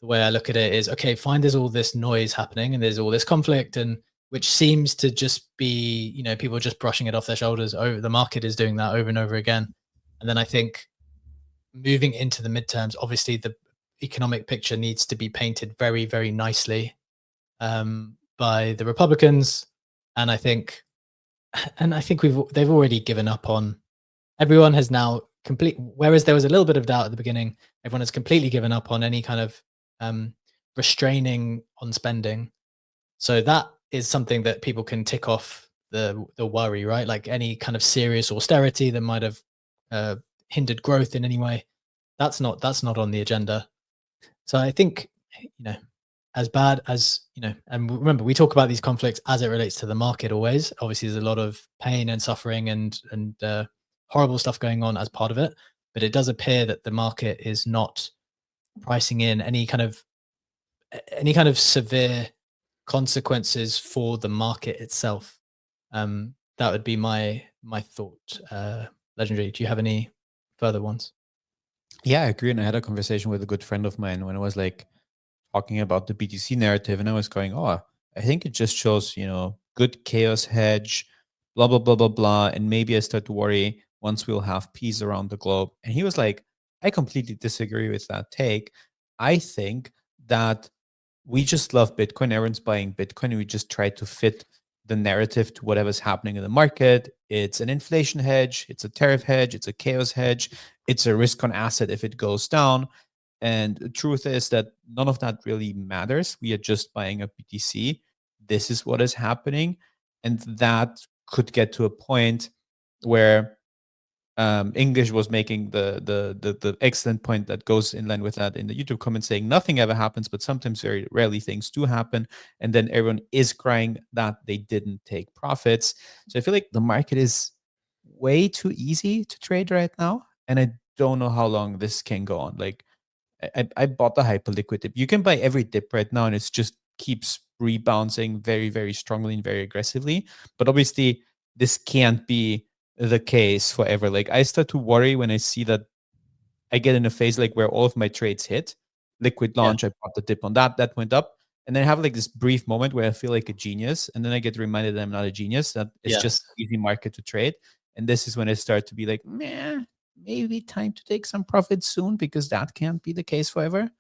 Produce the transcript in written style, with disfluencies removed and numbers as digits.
the way I look at it is, okay, fine, there's all this noise happening and there's all this conflict, and which seems to just be, people just brushing it off their shoulders. Over the market is doing that over and over again. And then I think moving into the midterms, obviously the economic picture needs to be painted very, very nicely by the Republicans. And I think, they've already given up on. Everyone has now whereas there was a little bit of doubt at the beginning, everyone has completely given up on any kind of restraining on spending. So that is something that people can tick off the worry, right? Like any kind of serious austerity that might have hindered growth in any way. That's not on the agenda. So I think, as bad as, and remember, we talk about these conflicts as it relates to the market always. Obviously, there's a lot of pain and suffering and horrible stuff going on as part of it. But it does appear that the market is not pricing in any kind of severe consequences for the market itself. That would be my thought. Legendary, do you have any further ones? Yeah, I agree. And I had a conversation with a good friend of mine when I was like talking about the BTC narrative, and I was going, "Oh, I think it just shows, good chaos hedge, blah blah blah blah blah." And maybe I start to worry once we'll have peace around the globe. And he was like, "I completely disagree with that take. I think that we just love Bitcoin. Everyone's buying Bitcoin. And we just try to fit the narrative to whatever's happening in the market. It's an inflation hedge, it's a tariff hedge, it's a chaos hedge, it's a risk on asset if it goes down. And the truth is that none of that really matters. We are just buying a BTC. This is what is happening." And that could get to a point where English was making the excellent point that goes in line with that in the YouTube comment, saying nothing ever happens, but sometimes very rarely things do happen. And then everyone is crying that they didn't take profits. So I feel like the market is way too easy to trade right now. And I don't know how long this can go on. Like I bought the Hyperliquid dip. You can buy every dip right now, and it's just keeps rebounding very, very strongly and very aggressively. But obviously, this can't be the case forever. Like I start to worry when I see that I get in a phase like where all of my trades hit. Liquid Yeah. launch, I bought the dip on that went up. And then I have like this brief moment where I feel like a genius. And then I get reminded that I'm not a genius, that it's just Yes. easy market to trade. And this is when I start to be like, maybe time to take some profits soon, because that can't be the case forever.